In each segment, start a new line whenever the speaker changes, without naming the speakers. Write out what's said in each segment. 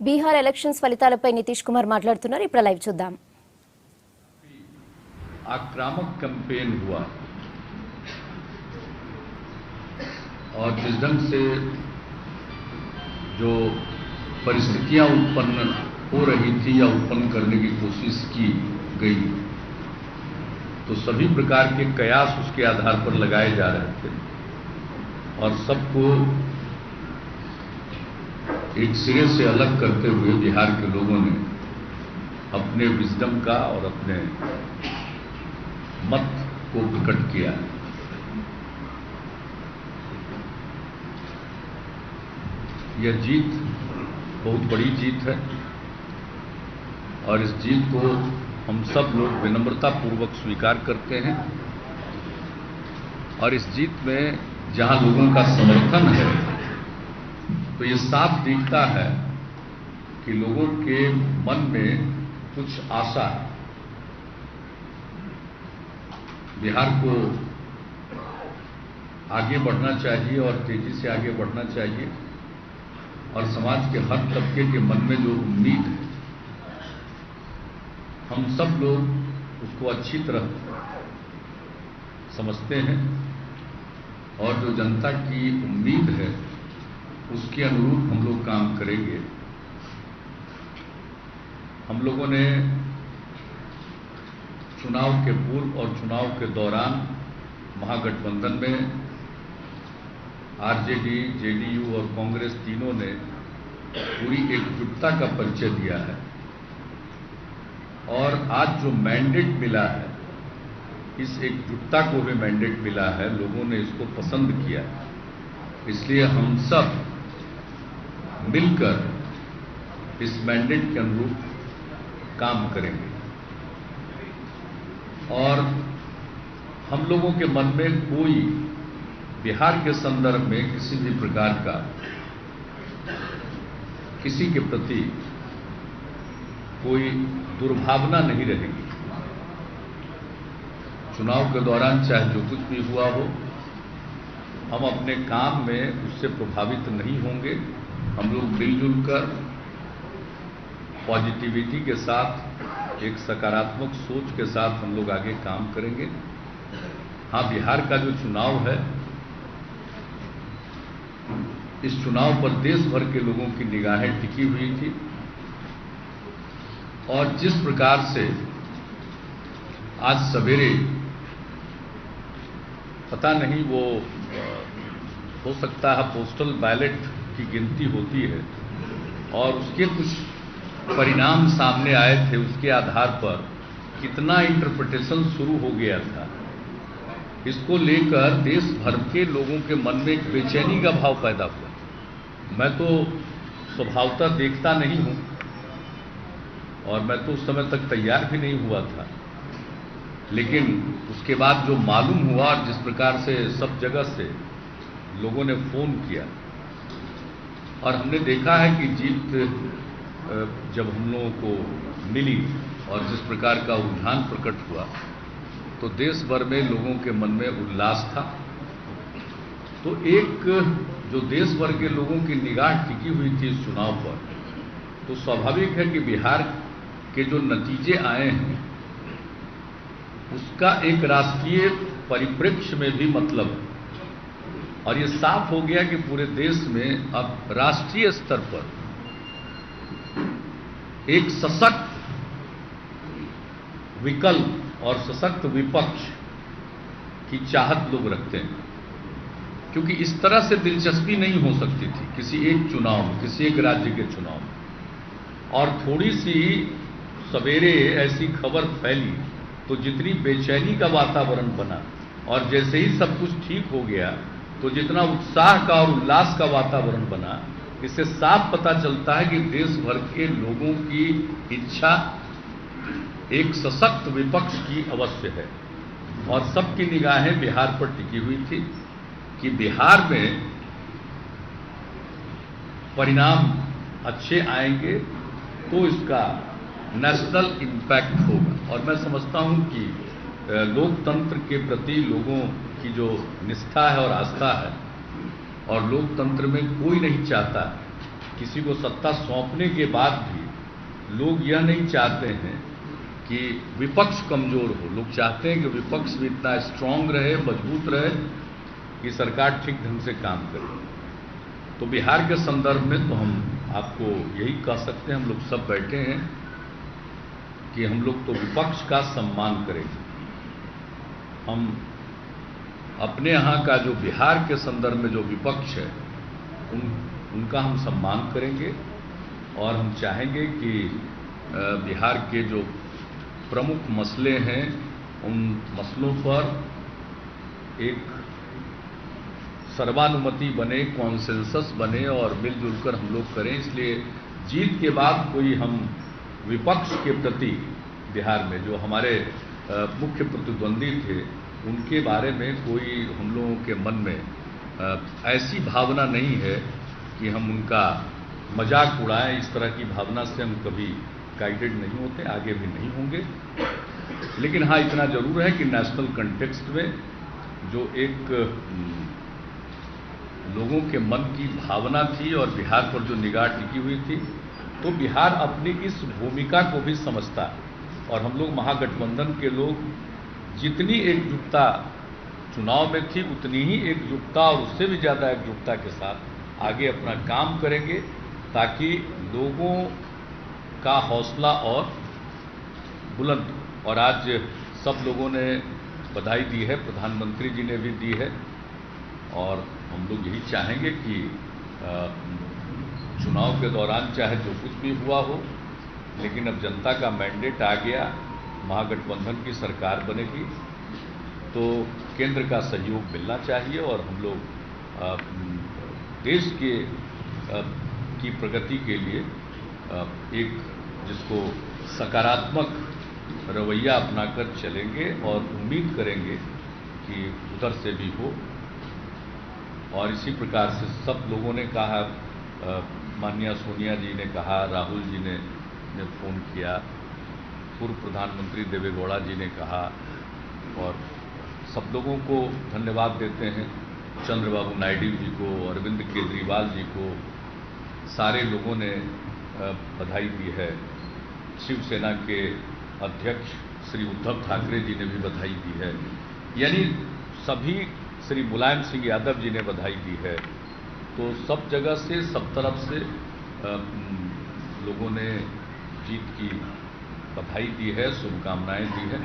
Bihar elections ఫలితాలపై నితీష్ కుమార్ మాట్లాడుతున్నారు. ఇప్పుడు లైవ్ చూద్దాం.
आक्रामक कैंपेन हुआ और जिस ढंग से जो परिस्थितियां उत्पन्न हो रही थी या उत्पन्न करने की कोशिश की गई, तो सभी प्रकार के कयास उसके आधार पर लगाए जा रहे थे और सबको एक सिरे से अलग करते हुए बिहार के लोगों ने अपने विजडम का और अपने मत को प्रकट किया। यह जीत बहुत बड़ी जीत है और इस जीत को हम सब लोग विनम्रता पूर्वक स्वीकार करते हैं और इस जीत में जहां लोगों का समर्थन है तो ये साफ दिखता है कि लोगों के मन में कुछ आशा है। बिहार को आगे बढ़ना चाहिए और तेजी से आगे बढ़ना चाहिए और समाज के हर तबके के मन में जो उम्मीद है हम सब लोग उसको अच्छी तरह समझते हैं और जो जनता की उम्मीद है उसके अनुरूप हम लोग काम करेंगे। हम लोगों ने चुनाव के पूर्व और चुनाव के दौरान महागठबंधन में आरजेडी, जेडीयू और कांग्रेस तीनों ने पूरी एकजुटता का परिचय दिया है और आज जो मैंडेट मिला है इस एकजुटता को भी मैंडेट मिला है, लोगों ने इसको पसंद किया है। इसलिए हम सब मिलकर इस मैंडेट के अनुरूप काम करेंगे और हम लोगों के मन में कोई बिहार के संदर्भ में किसी भी प्रकार का किसी के प्रति कोई दुर्भावना नहीं रहेगी। चुनाव के दौरान चाहे जो कुछ भी हुआ हो, हम अपने काम में उससे प्रभावित नहीं होंगे। हम लोग मिलजुल कर पॉजिटिविटी के साथ एक सकारात्मक सोच के साथ हम लोग आगे काम करेंगे। हाँ, बिहार का जो चुनाव है इस चुनाव पर देश भर के लोगों की निगाहें टिकी हुई थी और जिस प्रकार से आज सवेरे पता नहीं वो हो सकता है पोस्टल बैलेट की गिनती होती है और उसके कुछ परिणाम सामने आए थे, उसके आधार पर कितना इंटरप्रिटेशन शुरू हो गया था, इसको लेकर देश भर के लोगों के मन में एक बेचैनी का भाव पैदा हुआ। मैं तो स्वभावतः देखता नहीं हूं और मैं तो उस समय तक तैयार भी नहीं हुआ था, लेकिन उसके बाद जो मालूम हुआ और जिस प्रकार से सब जगह से लोगों ने फोन किया और हमने देखा है कि जीत जब हम लोगों को मिली और जिस प्रकार का रुझान प्रकट हुआ तो देश भर में लोगों के मन में उल्लास था। तो एक जो देश भर के लोगों की निगाह टिकी हुई थी इस चुनाव पर, तो स्वाभाविक है कि बिहार के जो नतीजे आए हैं उसका एक राष्ट्रीय परिप्रेक्ष्य में भी मतलब है और ये साफ हो गया कि पूरे देश में अब राष्ट्रीय स्तर पर एक सशक्त विकल्प और सशक्त विपक्ष की चाहत लोग रखते हैं, क्योंकि इस तरह से दिलचस्पी नहीं हो सकती थी किसी एक चुनाव में, किसी एक राज्य के चुनाव में। और थोड़ी सी सवेरे ऐसी खबर फैली तो जितनी बेचैनी का वातावरण बना और जैसे ही सब कुछ ठीक हो गया तो जितना उत्साह का और उल्लास का वातावरण बना, इससे साफ पता चलता है कि देश भर के लोगों की इच्छा एक सशक्त विपक्ष की अवश्य है और सबकी निगाहें बिहार पर टिकी हुई थी कि बिहार में परिणाम अच्छे आएंगे तो इसका नेशनल इम्पैक्ट होगा। और मैं समझता हूं कि लोकतंत्र के प्रति लोगों की जो निष्ठा है और आस्था है और लोकतंत्र में कोई नहीं चाहता किसी को सत्ता सौंपने के बाद भी लोग यह नहीं चाहते हैं कि विपक्ष कमजोर हो। लोग चाहते हैं कि विपक्ष भी इतना स्ट्रांग रहे, मजबूत रहे कि सरकार ठीक ढंग से काम करे। तो बिहार के संदर्भ में तो हम आपको यही कह सकते हैं, हम लोग सब बैठे हैं कि हम लोग तो विपक्ष का सम्मान करेंगे। हम अपने यहाँ का जो बिहार के संदर्भ में जो विपक्ष है उनका हम सम्मान करेंगे और हम चाहेंगे कि बिहार के जो प्रमुख मसले हैं उन मसलों पर एक सर्वानुमति बने, कॉन्सेंसस बने और मिलजुल कर हम लोग करें। इसलिए जीत के बाद कोई हम विपक्ष के प्रति बिहार में जो हमारे मुख्य प्रतिद्वंदी थे उनके बारे में कोई हम लोगों के मन में ऐसी भावना नहीं है कि हम उनका मजाक उड़ाएं। इस तरह की भावना से हम कभी गाइडेड नहीं होते, आगे भी नहीं होंगे। लेकिन हाँ, इतना जरूर है कि नेशनल कंटेक्स्ट में जो एक लोगों के मन की भावना थी और बिहार पर जो निगाह टिकी हुई थी, तो बिहार अपनी इस भूमिका को भी समझता है। और हम लोग महागठबंधन के लोग जितनी एकजुटता चुनाव में थी उतनी ही एकजुटता और उससे भी ज़्यादा एकजुटता के साथ आगे अपना काम करेंगे, ताकि लोगों का हौसला और बुलंद हो। और आज सब लोगों ने बधाई दी है, प्रधानमंत्री जी ने भी दी है, और हम लोग यही चाहेंगे कि चुनाव के दौरान चाहे जो कुछ भी हुआ हो, लेकिन अब जनता का मैंडेट आ गया, महागठबंधन की सरकार बनेगी, तो केंद्र का सहयोग मिलना चाहिए और हम लोग देश की प्रगति के लिए एक जिसको सकारात्मक रवैया अपनाकर चलेंगे और उम्मीद करेंगे कि उधर से भी हो। और इसी प्रकार से सब लोगों ने कहा, माननीय सोनिया जी ने कहा, राहुल जी ने फ़ोन किया, पूर्व प्रधानमंत्री देवेगौड़ा जी ने कहा, और सब लोगों को धन्यवाद देते हैं। चंद्रबाबू नायडू जी को, अरविंद केजरीवाल जी को, सारे लोगों ने बधाई दी है। शिवसेना के अध्यक्ष श्री उद्धव ठाकरे जी ने भी बधाई दी है, यानी सभी, श्री मुलायम सिंह यादव जी ने बधाई दी है। तो सब जगह से, सब तरफ से लोगों ने जीत की बधाई दी है, शुभकामनाएं दी है,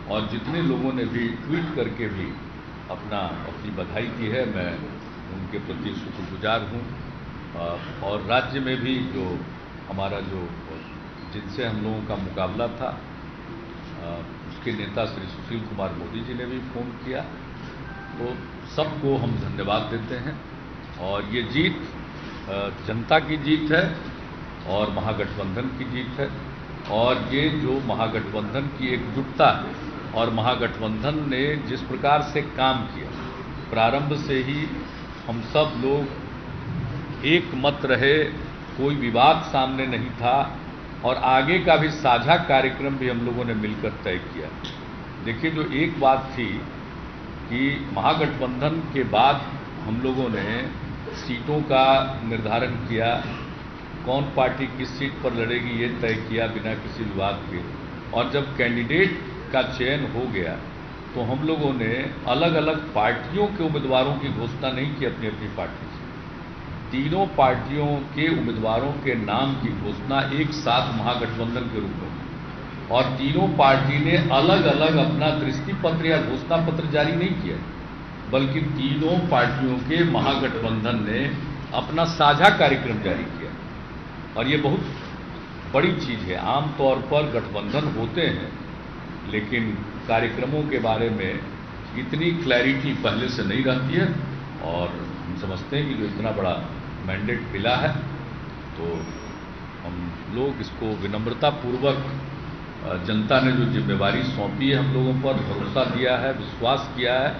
और जितने लोगों ने भी ट्वीट करके भी अपनी बधाई दी है, मैं उनके प्रति शुक्रगुजार हूँ। और राज्य में भी जो हमारा जिनसे हम लोगों का मुकाबला था, उसके नेता श्री सुशील कुमार मोदी जी ने भी फ़ोन किया। तो सबको हम धन्यवाद देते हैं, और ये जीत जनता की जीत है और महागठबंधन की जीत है। और ये जो महागठबंधन की एकजुटता है, और महागठबंधन ने जिस प्रकार से काम किया, प्रारंभ से ही हम सब लोग एक मत रहे, कोई विवाद सामने नहीं था, और आगे का भी साझा कार्यक्रम भी हम लोगों ने मिलकर तय किया। देखिए, जो एक बात थी कि महागठबंधन के बाद हम लोगों ने सीटों का निर्धारण किया, कौन पार्टी किस सीट पर लड़ेगी ये तय किया बिना किसी विवाद के। और जब कैंडिडेट का चयन हो गया तो हम लोगों ने अलग अलग पार्टियों के उम्मीदवारों की घोषणा नहीं की अपनी अपनी पार्टी से, तीनों पार्टियों के उम्मीदवारों के नाम की घोषणा एक साथ महागठबंधन के रूप में, और तीनों पार्टी ने अलग अलग अपना दृष्टि पत्र या घोषणा पत्र जारी नहीं किया, बल्कि तीनों पार्टियों के महागठबंधन ने अपना साझा कार्यक्रम जारी किया। और ये बहुत बड़ी चीज़ है। आमतौर पर गठबंधन होते हैं, लेकिन कार्यक्रमों के बारे में इतनी क्लैरिटी पहले से नहीं रहती है, और हम समझते हैं कि जो इतना बड़ा मैंडेट मिला है, तो हम लोग इसको विनम्रतापूर्वक, जनता ने जो जिम्मेवारी सौंपी है हम लोगों पर, भरोसा दिया है, विश्वास किया है,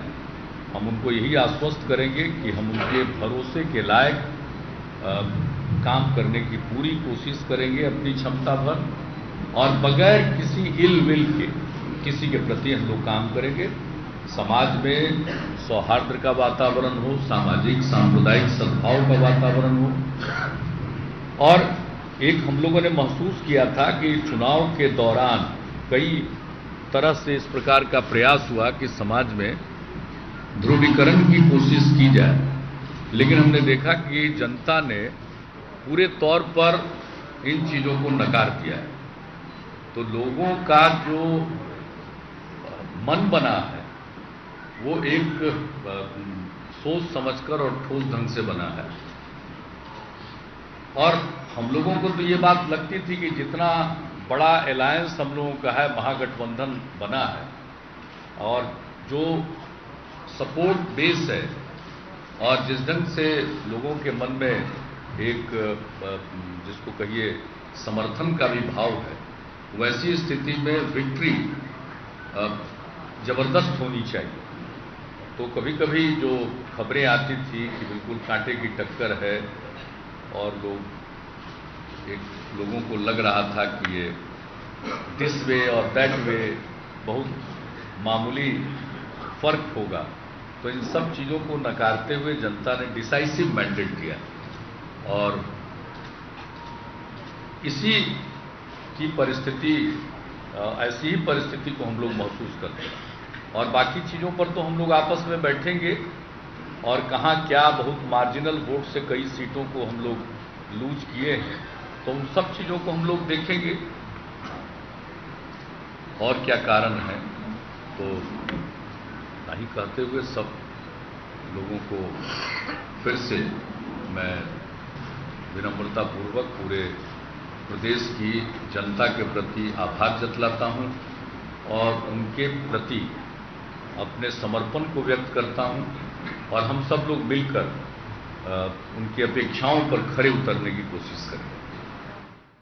हम उनको यही आश्वस्त करेंगे कि हम उनके भरोसे के लायक काम करने की पूरी कोशिश करेंगे अपनी क्षमता भर, और बगैर किसी इल विल के किसी के प्रति हम लोग काम करेंगे। समाज में सौहार्द का वातावरण हो, सामाजिक सांप्रदायिक सद्भाव का वातावरण हो, और एक हम लोगों ने महसूस किया था कि चुनाव के दौरान कई तरह से इस प्रकार का प्रयास हुआ कि समाज में ध्रुवीकरण की कोशिश की जाए, लेकिन हमने देखा कि जनता ने पूरे तौर पर इन चीज़ों को नकार दिया है। तो लोगों का जो मन बना है वो एक सोच समझकर और ठोस ढंग से बना है। और हम लोगों को तो ये बात लगती थी कि जितना बड़ा अलायंस हम लोगों का है, महागठबंधन बना है, और जो सपोर्ट बेस है और जिस ढंग से लोगों के मन में एक जिसको कहिए समर्थन का भी भाव है, वैसी स्थिति में विक्ट्री जबरदस्त होनी चाहिए। तो कभी कभी जो खबरें आती थी कि बिल्कुल कांटे की टक्कर है और लोगों को लग रहा था कि ये दिस वे और दैट वे बहुत मामूली फर्क होगा, तो इन सब चीज़ों को नकारते हुए जनता ने डिसाइसिव मैंडेट दिया। और इसी की परिस्थिति, ऐसी ही परिस्थिति को हम लोग महसूस करते हैं। और बाकी चीज़ों पर तो हम लोग आपस में बैठेंगे और कहाँ क्या बहुत मार्जिनल वोट से कई सीटों को हम लोग लूज किए हैं, तो उन सब चीज़ों को हम लोग देखेंगे और क्या कारण है। तो नहीं कहते हुए सब लोगों को फिर से मैं विनम्रतापूर्वक पूरे प्रदेश की जनता के प्रति आभार जतलाता हूं और उनके प्रति अपने समर्पण को व्यक्त करता हूं, और हम सब लोग मिलकर उनकी अपेक्षाओं पर खरे उतरने की कोशिश करें।